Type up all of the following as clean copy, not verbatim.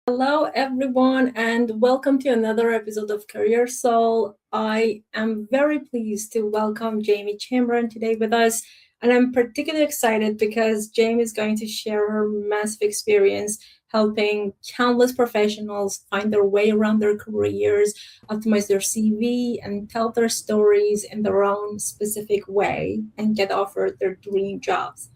Hello, everyone, and welcome to another episode of Career Soul. I am very pleased to welcome Jamie Chamberlain today with us, and I'm particularly excited because Jamie is going to share her massive experience helping countless professionals find their way around their careers, optimize their CV, and tell their stories in their own specific way and get offered their dream jobs.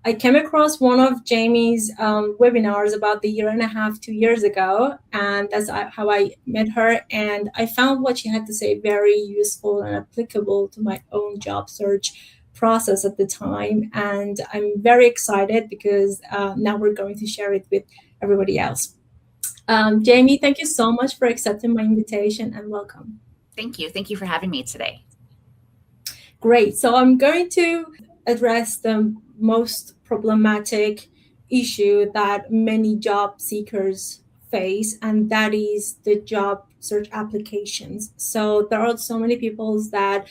I came across one of Jamie's webinars about the year and a half, 2 years ago, and how I met her. And I found what she had to say very useful and applicable to my own job search process at the time. And I'm very excited because now we're going to share it with everybody else. Jamie, thank you so much for accepting my invitation and welcome. Thank you. Thank you for having me today. Great. So I'm going to address the most problematic issue that many job seekers face, and that is the job search applications. So there are so many people that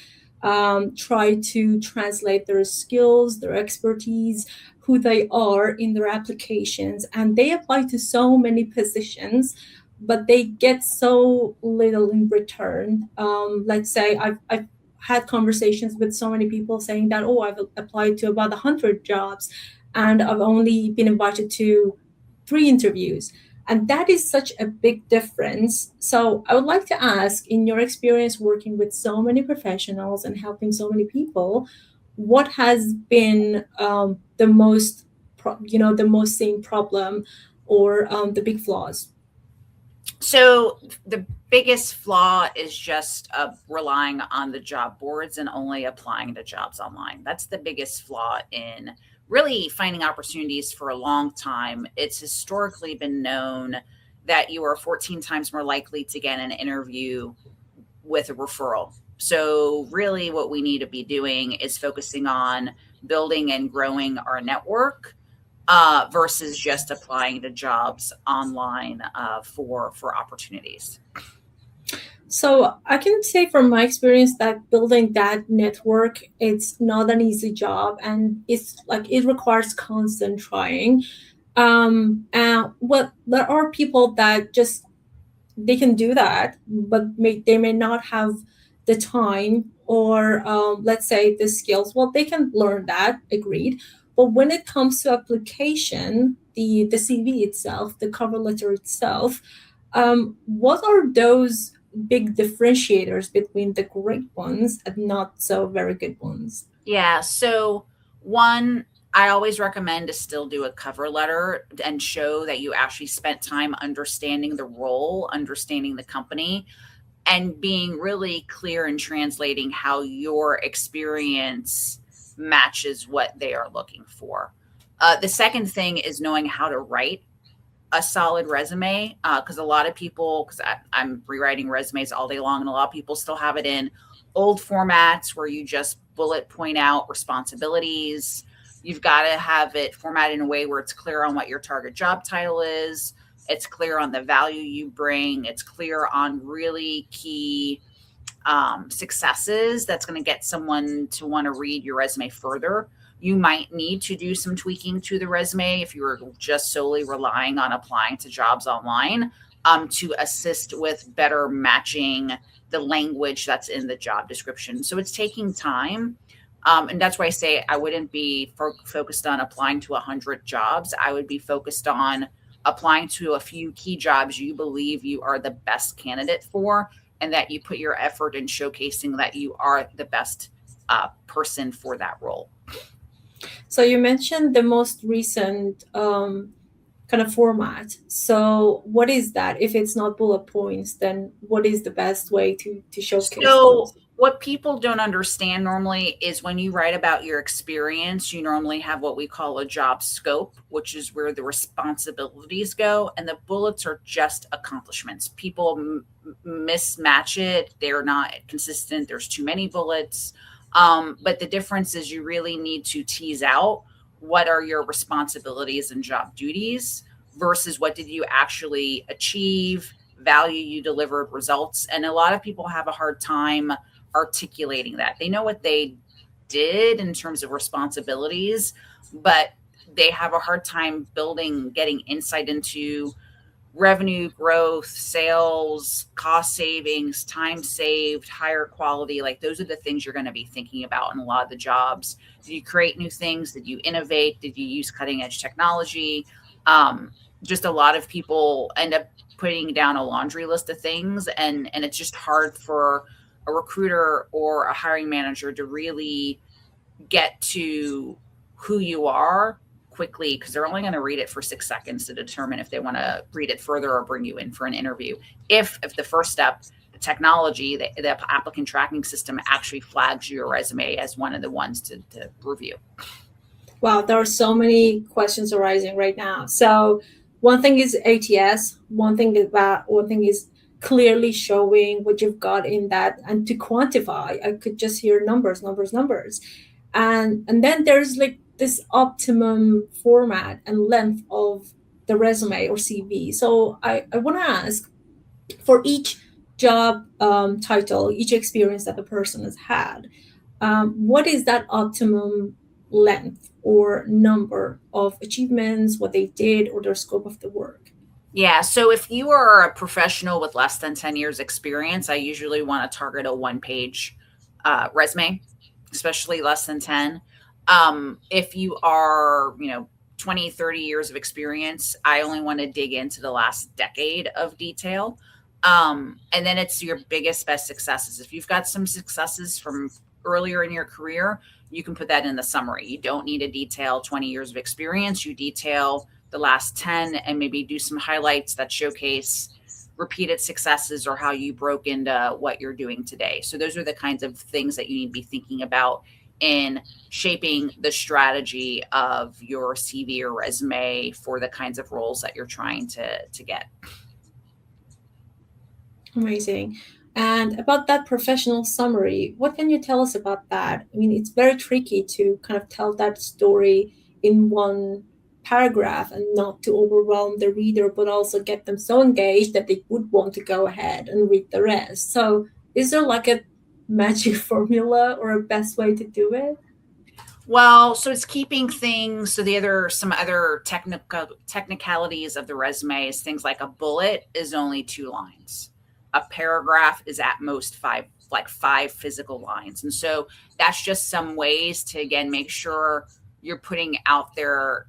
try to translate their skills, their expertise, who they are in their applications, and they apply to so many positions. But they get so little in return. Let's say I've had conversations with so many people saying that, oh, I've applied to about 100 jobs and I've only been invited to 3 interviews. And that is such a big difference. So I would like to ask, in your experience working with so many professionals and helping so many people, what has been the most, the most seen problem or the big flaws? So, the biggest flaw is just relying on the job boards and only applying to jobs online. That's the biggest flaw in really finding opportunities for a long time. It's historically been known that you are 14 times more likely to get an interview with a referral. So, really, what we need to be doing is focusing on building and growing our network versus just applying to jobs online for opportunities. So I can say from my experience that building that network, it's not an easy job, and it's like it requires constant trying. Well, there are people that just they can do that, but they may not have the time or let's say the skills. Well, they can learn that, agreed. But when it comes to application, the CV itself, the cover letter itself, what are those big differentiators between the great ones and not so very good ones? Yeah. So, one, I always recommend to still do a cover letter and show that you actually spent time understanding the role, understanding the company, and being really clear in translating how your experience matches what they are looking for. The second thing is knowing how to write a solid resume, because a lot of people, because I'm rewriting resumes all day long, and a lot of people still have it in old formats where you just bullet point out responsibilities. You've got to have it formatted in a way where it's clear on what your target job title is, it's clear on the value you bring, it's clear on really key successes that's going to get someone to want to read your resume further. You might need to do some tweaking to the resume if you were just solely relying on applying to jobs online, to assist with better matching the language that's in the job description. So it's taking time. And that's why I say I wouldn't be focused on applying to 100 jobs. I would be focused on applying to a few key jobs you believe you are the best candidate for, and that you put your effort in showcasing that you are the best person for that role. So you mentioned the most recent kind of format. So what is that? If it's not bullet points, then what is the best way to showcase So, those? what people don't understand normally is when you write about your experience, you normally have what we call a job scope, which is where the responsibilities go, and the bullets are just accomplishments. People mismatch it, they're not consistent, there's too many bullets. But the difference is you really need to tease out what are your responsibilities and job duties versus what did you actually achieve, value you delivered, results. And a lot of people have a hard time articulating that. They know what they did in terms of responsibilities, but they have a hard time getting insight into revenue growth, sales, cost savings, time saved, higher quality. Like those are the things you're going to be thinking about in a lot of the jobs. Did you create new things? Did you innovate? Did you use cutting edge technology? Just a lot of people end up putting down a laundry list of things, and it's just hard for a recruiter or a hiring manager to really get to who you are quickly, because they're only going to read it for 6 seconds to determine if they want to read it further or bring you in for an interview. If the first step, the technology, the applicant tracking system actually flags your resume as one of the ones to review. Wow, there are so many questions arising right now. So one thing is ATS, one thing is clearly showing what you've got in that, and to quantify, I could just hear numbers. And then there's like this optimum format and length of the resume or CV. So I want to ask, for each job title, each experience that the person has had, what is that optimum length or number of achievements, what they did, or their scope of the work? Yeah. So if you are a professional with less than 10 years experience, I usually want to target a 1-page resume, especially less than 10. If you are, 20, 30 years of experience, I only want to dig into the last decade of detail. And then it's your biggest, best successes. If you've got some successes from earlier in your career, you can put that in the summary. You don't need to detail 20 years of experience. You detail the last 10 and maybe do some highlights that showcase repeated successes or how you broke into what you're doing today. So those are the kinds of things that you need to be thinking about in shaping the strategy of your CV or resume for the kinds of roles that you're trying to get. Amazing. And about that professional summary, what can you tell us about that? I mean, it's very tricky to kind of tell that story in one paragraph and not to overwhelm the reader, but also get them so engaged that they would want to go ahead and read the rest. So is there like a magic formula or a best way to do it? Well, so it's keeping things. So some other technicalities of the resume is things like a bullet is only 2 lines. A paragraph is at most 5 physical lines. And so that's just some ways to, again, make sure you're putting out there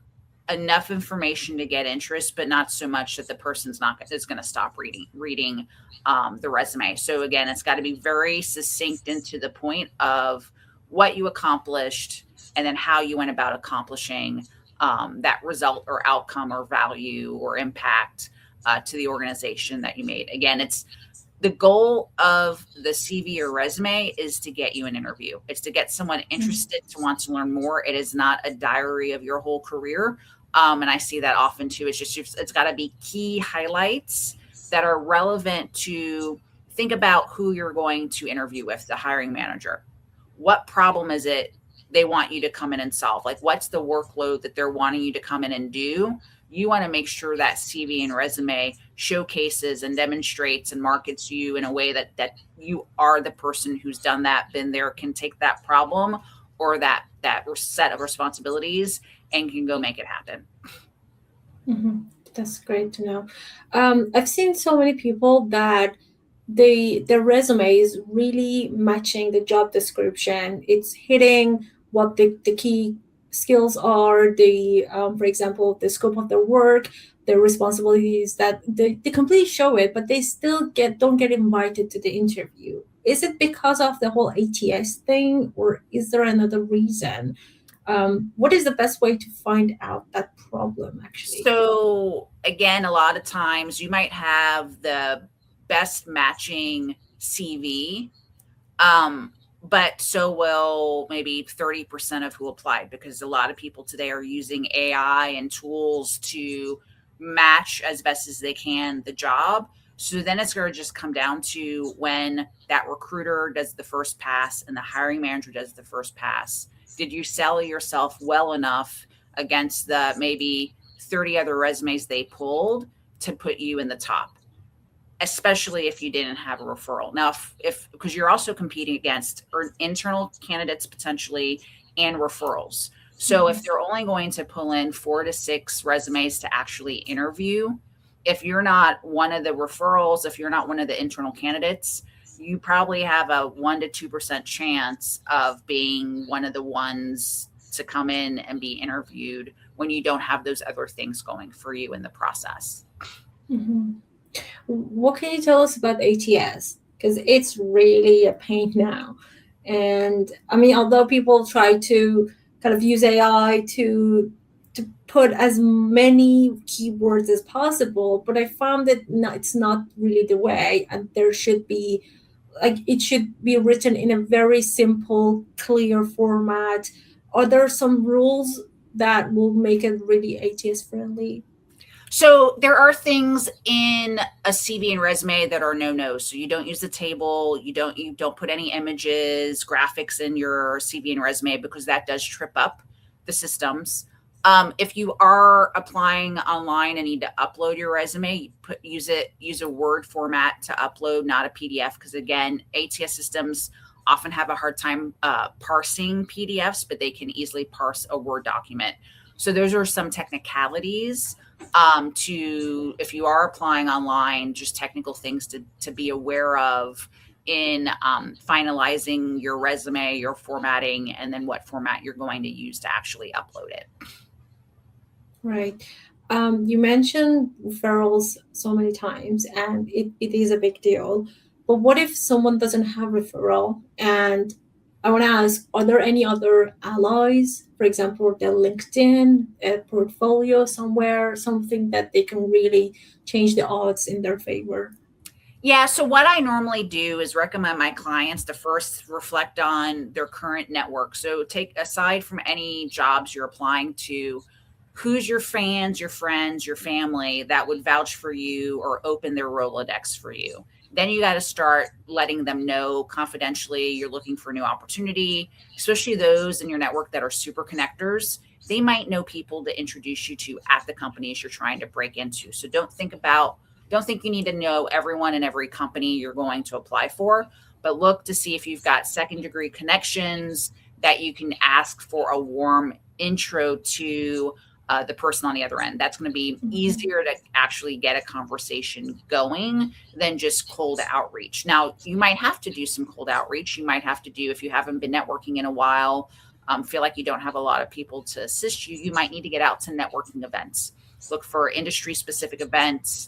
enough information to get interest, but not so much that the person's is going to stop reading the resume. So again, it's got to be very succinct and to the point of what you accomplished and then how you went about accomplishing that result or outcome or value or impact to the organization that you made. Again, it's the goal of the CV or resume is to get you an interview. It's to get someone interested to want to learn more. It is not a diary of your whole career. And I see that often too. It's got to be key highlights that are relevant to think about who you're going to interview with, the hiring manager. What problem is it they want you to come in and solve? Like, what's the workload that they're wanting you to come in and do? You want to make sure that CV and resume showcases and demonstrates and markets you in a way that you are the person who's done that, been there, can take that problem or that set of responsibilities and can go make it happen. Mm-hmm. That's great to know. I've seen so many people that their resume is really matching the job description. It's hitting what the key skills are, for example, the scope of their work, their responsibilities, that they completely show it, but they still don't get invited to the interview. Is it because of the whole ATS thing, or is there another reason? What is the best way to find out that problem, actually? So again, a lot of times you might have the best matching CV, but so will maybe 30% of who applied, because a lot of people today are using AI and tools to match as best as they can the job. So then it's going to just come down to when that recruiter does the first pass and the hiring manager does the first pass. Did you sell yourself well enough against the maybe 30 other resumes they pulled to put you in the top? Especially if you didn't have a referral. Now, because you're also competing against internal candidates potentially and referrals. So if they're only going to pull in 4 to 6 resumes to actually interview, if you're not one of the referrals, if you're not one of the internal candidates, you probably have a 1 to 2% chance of being one of the ones to come in and be interviewed when you don't have those other things going for you in the process. Mm-hmm. What can you tell us about ATS? Because it's really a pain now. And I mean, although people try to kind of use AI to put as many keywords as possible, but I found that no, it's not really the way. And there should be like it should be written in a very simple, clear format. Are there some rules that will make it really ATS friendly? So there are things in a CV and resume that are no-nos. So you don't use the table, you don't put any images, graphics in your CV and resume because that does trip up the systems. If you are applying online and need to upload your resume, use a Word format to upload, not a PDF, because again, ATS systems often have a hard time parsing PDFs, but they can easily parse a Word document. So those are some technicalities to, if you are applying online, just technical things to be aware of in finalizing your resume, your formatting, and then what format you're going to use to actually upload it. Right. You mentioned referrals so many times, and it is a big deal. But what if someone doesn't have referral? And I want to ask, are there any other allies, for example, their LinkedIn, a portfolio somewhere, something that they can really change the odds in their favor? Yeah, so what I normally do is recommend my clients to first reflect on their current network. So take aside from any jobs you're applying to, who's your fans, your friends, your family that would vouch for you or open their Rolodex for you. Then you got to start letting them know confidentially you're looking for a new opportunity, especially those in your network that are super connectors. They might know people to introduce you to at the companies you're trying to break into. So don't think you need to know everyone in every company you're going to apply for, but look to see if you've got second degree connections that you can ask for a warm intro to the person on the other end. That's going to be easier to actually get a conversation going than just cold outreach. Now, you might have to do some cold outreach. You might have to do, if you haven't been networking in a while, feel like you don't have a lot of people to assist you, you might need to get out to networking events. Look for industry specific events,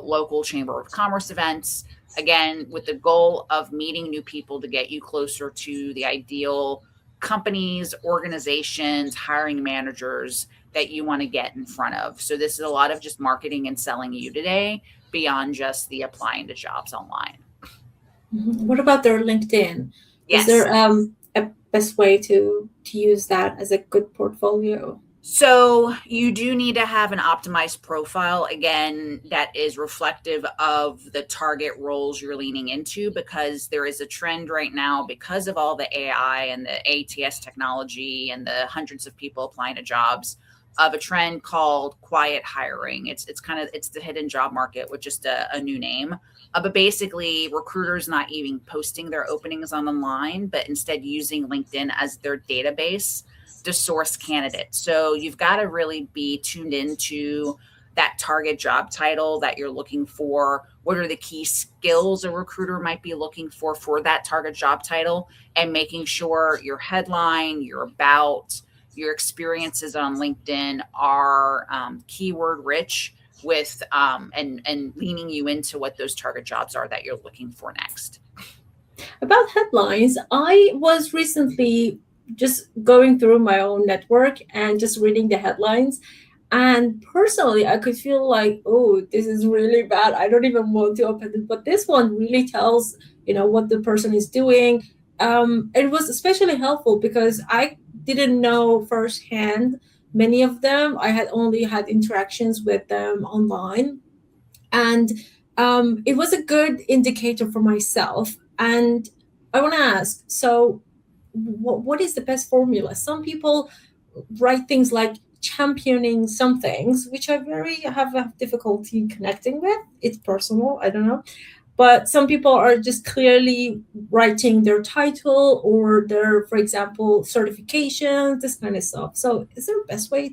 local chamber of commerce events, again, with the goal of meeting new people to get you closer to the ideal companies, organizations, hiring managers that you want to get in front of. So this is a lot of just marketing and selling you today beyond just the applying to jobs online. What about their LinkedIn? Is Yes. there a best way to use that as a good portfolio? So you do need to have an optimized profile, again, that is reflective of the target roles you're leaning into, because there is a trend right now because of all the AI and the ATS technology and the hundreds of people applying to jobs, of a trend called quiet hiring. It's the hidden job market with just a new name. But basically, recruiters not even posting their openings online, but instead using LinkedIn as their database to source candidates. So you've got to really be tuned into that target job title that you're looking for. What are the key skills a recruiter might be looking for that target job title, and making sure your headline, your about, your experiences on LinkedIn are keyword rich with and leaning you into what those target jobs are that you're looking for next. About headlines, I was recently just going through my own network and just reading the headlines. And personally, I could feel like, oh, this is really bad. I don't even want to open it. But this one really tells, what the person is doing. It was especially helpful because I didn't know firsthand many of them. I had only had interactions with them online. And it was a good indicator for myself. And I want to ask, so what is the best formula? Some people write things like championing some things, which I very have a difficulty connecting with. It's personal, I don't know. But some people are just clearly writing their title or their, for example, certifications, this kind of stuff. So is there a best way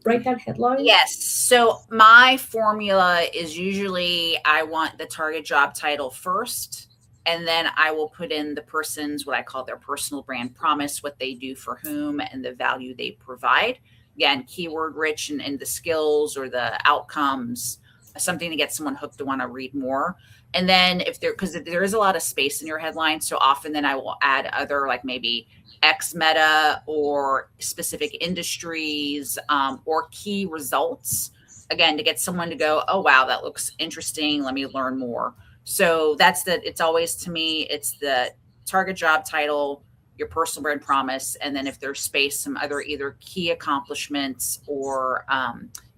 write that headline? Yes. So my formula is usually I want the target job title first, and then I will put in the person's what I call their personal brand promise, what they do for whom, and the value they provide. Again, keyword rich and the skills or the outcomes, something to get someone hooked to want to read more. And then if there, because there is a lot of space in your headline, so often then I will add other like maybe X meta or specific industries or key results, again, to get someone to go, oh, wow, that looks interesting. Let me learn more. So it's always to me, it's the target job title, your personal brand promise, and then if there's space, some other either key accomplishments or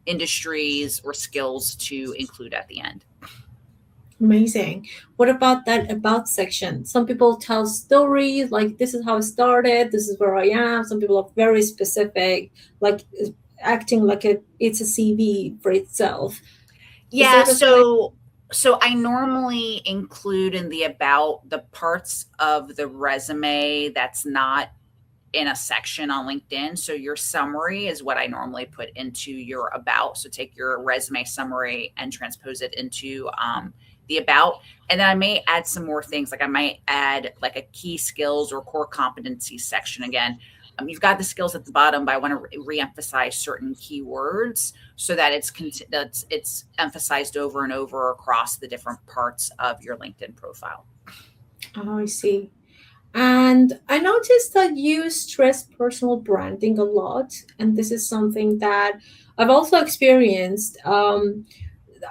industries or skills to include at the end. Amazing. What about that about section? Some people tell stories like this is how it started, this is where I am. Some people are very specific, like acting like it's a CV for itself. Yeah, so I normally include in the about the parts of the resume that's not in a section on LinkedIn. So your summary is what I normally put into your about. So take your resume summary and transpose it into the about. And then I may add some more things. Like I might add like a key skills or core competencies section again. You've got the skills at the bottom, but I want to re-emphasize certain keywords so that it's emphasized over and over across the different parts of your LinkedIn profile. Oh, I see. And I noticed that you stress personal branding a lot, and this is something that I've also experienced.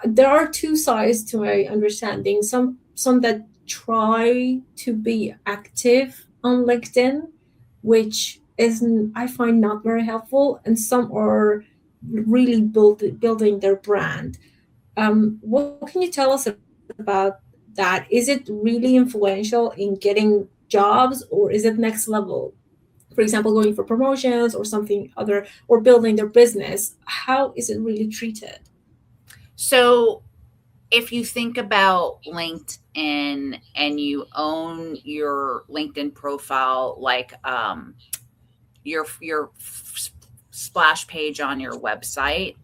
There are two sides to my understanding. Some that try to be active on LinkedIn, which isn't I find not very helpful, and some are really building their brand. What can you tell us about that? Is it really influential in getting jobs, or is it next level? For example, going for promotions or something other, or building their business. How is it really treated? So if you think about LinkedIn and you own your LinkedIn profile, like your splash page on your website,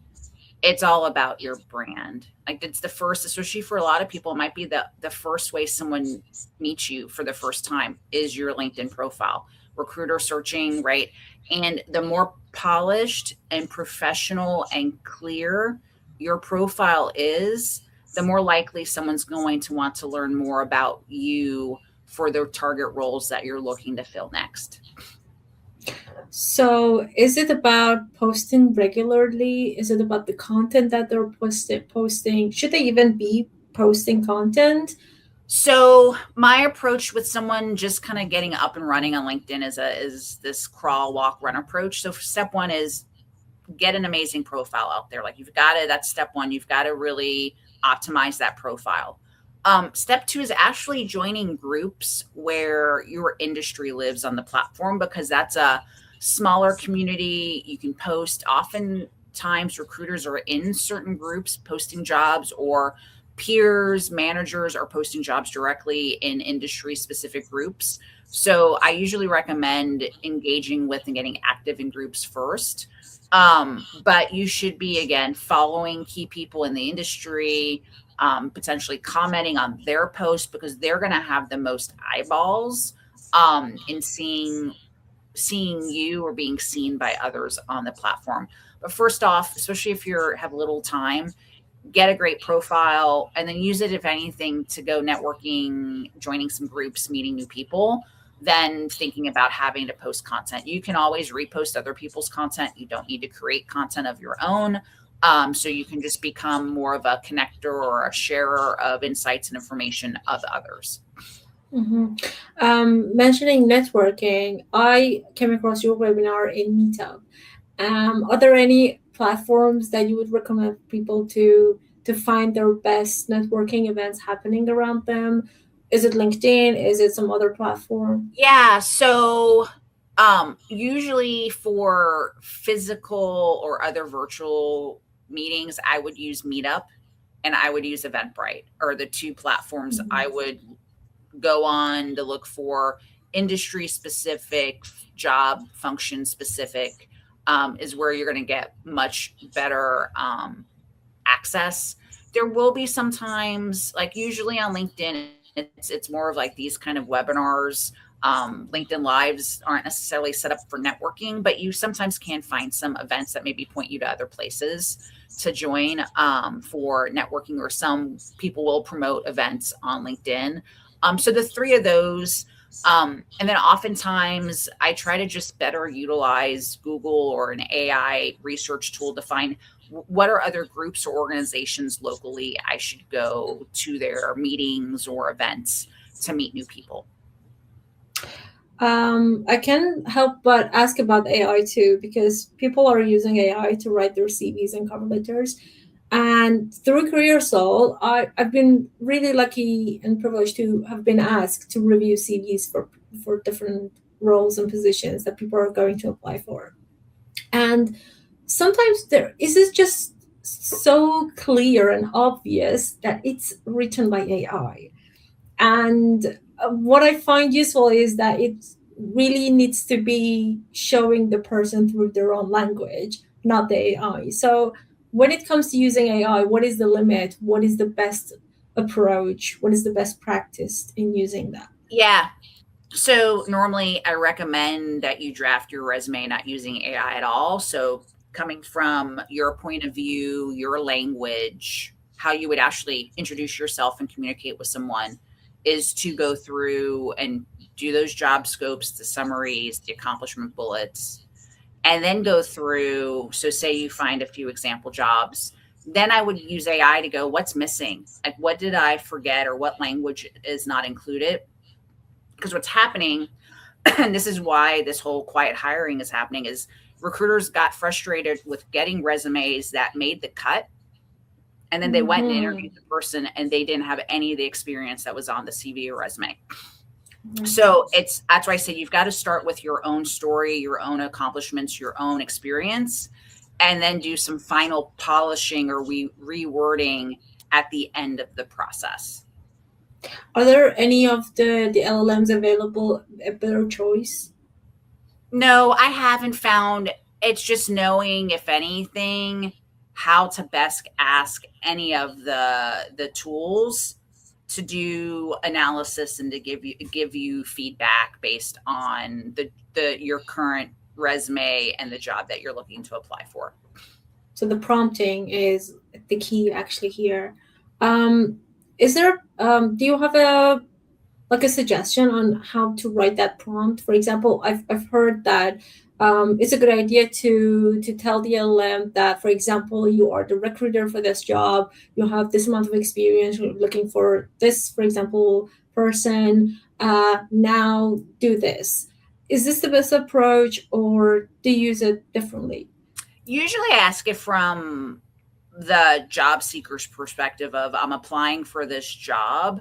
it's all about your brand. Like it's the first, especially for a lot of people, it might be the first way someone meets you for the first time is your LinkedIn profile. Recruiter searching, right? And the more polished and professional and clear your profile is, the more likely someone's going to want to learn more about you for their target roles that you're looking to fill next. So, is it about posting regularly? Is it about the content that they're posting? Should they even be posting content? So my approach with someone just kind of getting up and running on LinkedIn is this crawl, walk, run approach. So step one is get an amazing profile out there. Like you've got to, that's step one. You've got to really optimize that profile. Step two is actually joining groups where your industry lives on the platform, because that's a smaller community. You can post. Oftentimes recruiters are in certain groups posting jobs, or peers, managers are posting jobs directly in industry specific groups. So I usually recommend engaging with and getting active in groups first. But you should be, again, following key people in the industry, potentially commenting on their post, because they're going to have the most eyeballs in seeing you or being seen by others on the platform. But first off, especially if you have little time, get a great profile and then use it, if anything, to go networking, joining some groups, meeting new people, then thinking about having to post content. You can always repost other people's content. You don't need to create content of your own. So you can just become more of a connector or a sharer of insights and information of others. Mm-hmm. Mentioning networking, I came across your webinar in Meetup. Are there any platforms that you would recommend people to find their best networking events happening around them? Is it LinkedIn? Is it some other platform? Yeah. So usually for physical or other virtual meetings, I would use Meetup and I would use Eventbrite, or the two platforms I would go on to look for industry specific, job function specific is where you're going to get much better access. There will be sometimes, like usually on LinkedIn, it's more of like these kind of webinars. LinkedIn Lives aren't necessarily set up for networking, but you sometimes can find some events that maybe point you to other places to join for networking, or some people will promote events on LinkedIn. So the three of those. And then oftentimes I try to just better utilize Google or an AI research tool to find what are other groups or organizations locally I should go to their meetings or events to meet new people. I can't help but ask about AI too, because people are using AI to write their CVs and cover letters. And through CareerSoul, I've been really lucky and privileged to have been asked to review CVs for different roles and positions that people are going to apply for. And sometimes there is it just so clear and obvious that it's written by AI. And what I find useful is that it really needs to be showing the person through their own language, not the AI. So when it comes to using AI, what is the limit? What is the best approach? What is the best practice in using that? Yeah. So normally I recommend that you draft your resume not using AI at all. So coming from your point of view, your language, how you would actually introduce yourself and communicate with someone, is to go through and do those job scopes, the summaries, the accomplishment bullets, and then go through. So say you find a few example jobs, then I would use AI to go, what's missing? Like, what did I forget, or what language is not included? Because what's happening, and this is why this whole quiet hiring is happening, is recruiters got frustrated with getting resumes that made the cut, and then they went and interviewed the person and they didn't have any of the experience that was on the CV or resume. So that's why I say you've got to start with your own story, your own accomplishments, your own experience, and then do some final polishing or rewording at the end of the process. Are there any of the LLMs available a better choice? No, I haven't found. It's just knowing, if anything, how to best ask any of the tools to do analysis and to give you feedback based on the your current resume and the job that you're looking to apply for. So the prompting is the key actually here. Is there do you have a suggestion on how to write that prompt? For example, I've heard that it's a good idea to tell the LLM that, for example, you are the recruiter for this job, you have this amount of experience, you're looking for this, for example, person. Now do this. Is this the best approach, or do you use it differently? Usually I ask it from the job seeker's perspective of, I'm applying for this job.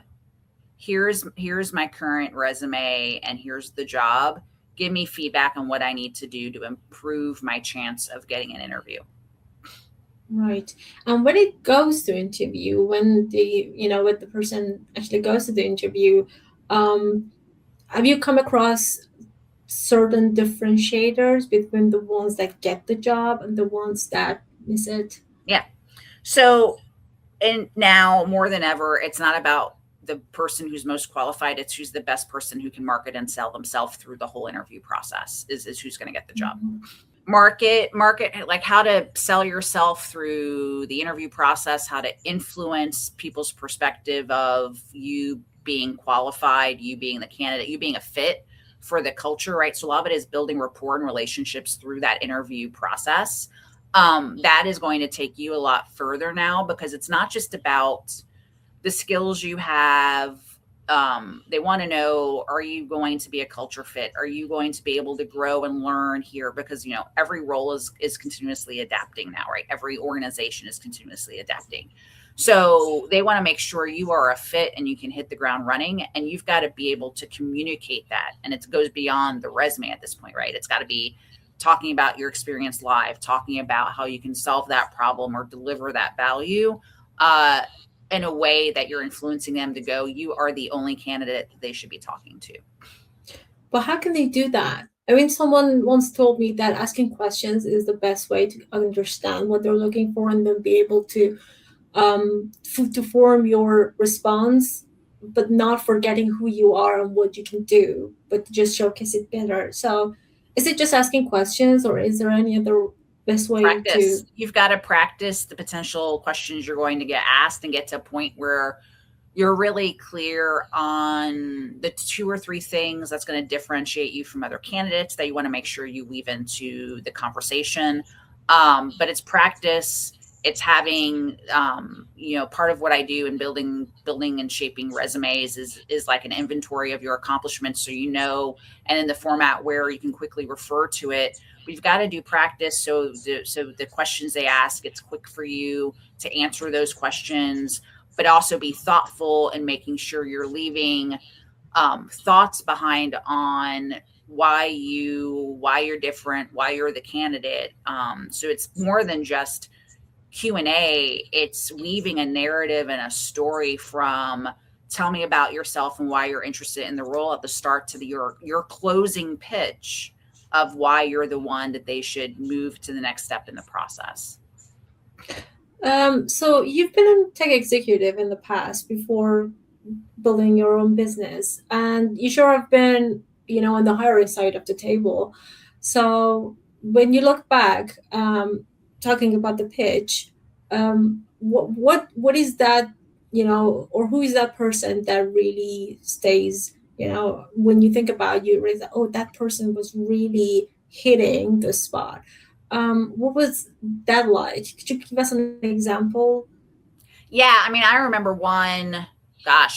Here's my current resume and here's the job. Give me feedback on what I need to do to improve my chance of getting an interview. Right. And when it goes to interview, when when the person actually goes to the interview, um, have you come across certain differentiators between the ones that get the job and the ones that miss it? Yeah. So, and now more than ever, it's not about the person who's most qualified. It's who's the best person who can market and sell themselves through the whole interview process is who's going to get the job. Mm-hmm. Market, like how to sell yourself through the interview process, how to influence people's perspective of you being qualified, you being the candidate, you being a fit for the culture, right? So a lot of it is building rapport and relationships through that interview process. That is going to take you a lot further now, because it's not just about the skills you have. They want to know, are you going to be a culture fit? Are you going to be able to grow and learn here? Because, every role is continuously adapting now, right? Every organization is continuously adapting. So they want to make sure you are a fit and you can hit the ground running, and you've got to be able to communicate that. And it goes beyond the resume at this point, right? It's got to be talking about your experience live, talking about how you can solve that problem or deliver that value in a way that you're influencing them to go, you are the only candidate that they should be talking to. But how can they do that? I mean, someone once told me that asking questions is the best way to understand what they're looking for and then be able to to form your response, but not forgetting who you are and what you can do, but to just showcase it better. So, is it just asking questions, or is there any other best way to? Practice. You've got to practice the potential questions you're going to get asked and get to a point where you're really clear on the 2 or 3 things that's going to differentiate you from other candidates that you want to make sure you weave into the conversation. But it's practice. It's having, part of what I do in building and shaping resumes is like an inventory of your accomplishments. So, and in the format where you can quickly refer to it. We've got to do practice. So the questions they ask, it's quick for you to answer those questions, but also be thoughtful in making sure you're leaving thoughts behind on why you're different, why you're the candidate. So it's more than just Q&A. It's weaving a narrative and a story from tell me about yourself and why you're interested in the role at the start to your closing pitch of why you're the one that they should move to the next step in the process. So you've been a tech executive in the past before building your own business, and you sure have been, on the hiring side of the table. So when you look back, talking about the pitch, what is that, or who is that person that really stays? When you think about you, realize, oh, that person was really hitting the spot. What was that like? Could you give us an example? Yeah, I mean, I remember one,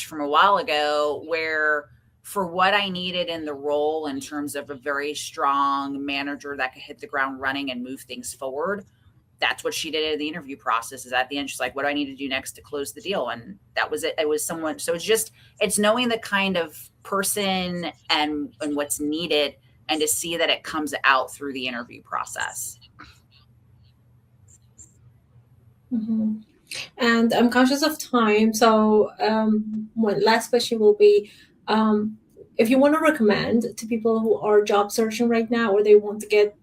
from a while ago where for what I needed in the role in terms of a very strong manager that could hit the ground running and move things forward, that's what she did in the interview process. Is at the end, she's like, what do I need to do next to close the deal? And that was it. It was someone. So it's knowing the kind of person and what's needed and to see that it comes out through the interview process. Mm-hmm. And I'm conscious of time. So one last question will be, if you want to recommend to people who are job searching right now, or they want to get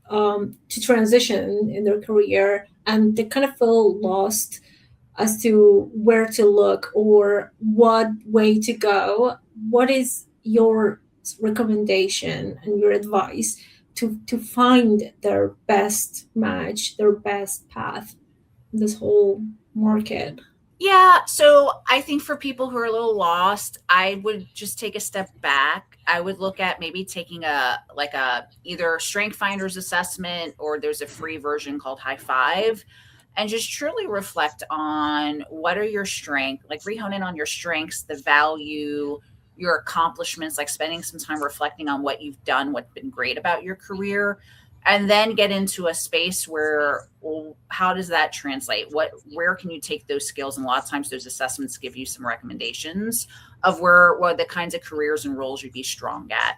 to transition in their career and they kind of feel lost as to where to look or what way to go, what is your recommendation and your advice to find their best match, their best path in this whole market? Yeah. So I think for people who are a little lost, I would just take a step back. I would look at maybe taking a either Strength Finders assessment, or there's a free version called High Five, and just truly reflect on what are your strengths, like rehone in on your strengths, the value, your accomplishments, like spending some time reflecting on what you've done, what's been great about your career, and then get into a space where, well, how does that translate? Where can you take those skills? And a lot of times those assessments give you some recommendations of what the kinds of careers and roles you'd be strong at.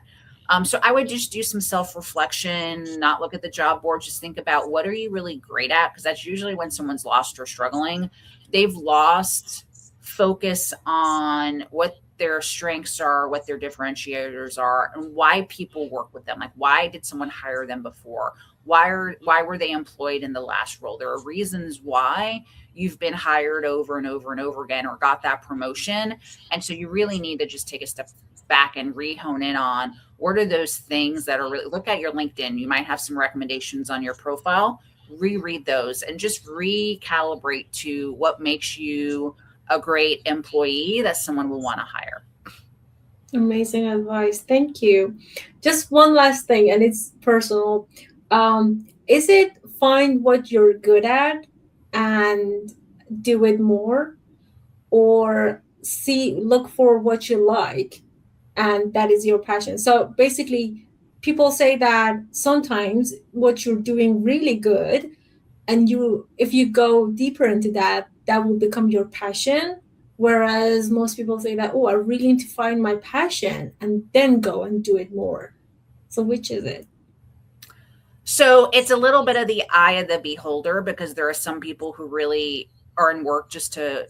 So I would just do some self-reflection, not look at the job board, just think about what are you really great at? Because that's usually when someone's lost or struggling. They've lost focus on what their strengths are, what their differentiators are, and why people work with them. Like, why did someone hire them before? Why were they employed in the last role? There are reasons why you've been hired over and over and over again or got that promotion. And so you really need to just take a step back and re-hone in on what are those things that are really, look at your LinkedIn. You might have some recommendations on your profile, reread those and just recalibrate to what makes you a great employee that someone will want to hire. Amazing advice. Thank you. Just one last thing, and it's personal. Is it find what you're good at and do it more, or look for what you like and that is your passion? So basically, people say that sometimes what you're doing really good, and if you go deeper into that will become your passion, whereas most people say that, oh, I really need to find my passion and then go and do it more. So which is it? So it's a little bit of the eye of the beholder, because there are some people who really are in work just to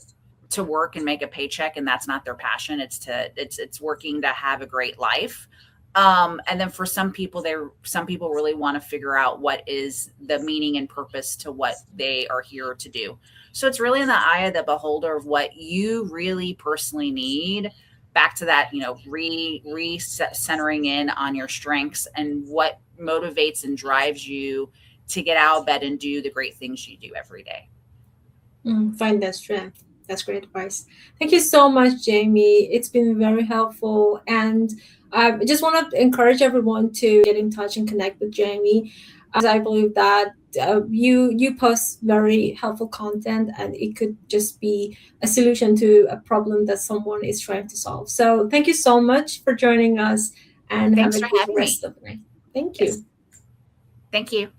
work and make a paycheck, and that's not their passion. It's working to have a great life. And then for some people really want to figure out what is the meaning and purpose to what they are here to do. So it's really in the eye of the beholder of what you really personally need. Back to that, centering in on your strengths and what motivates and drives you to get out of bed and do the great things you do every day. Find that strength. That's great advice. Thank you so much, Jamie. It's been very helpful. And I just want to encourage everyone to get in touch and connect with Jamie, as I believe that you post very helpful content, and it could just be a solution to a problem that someone is trying to solve. So thank you so much for joining us, and Thanks have a for good having me. rest of the night. Thank Yes. you. Thank you.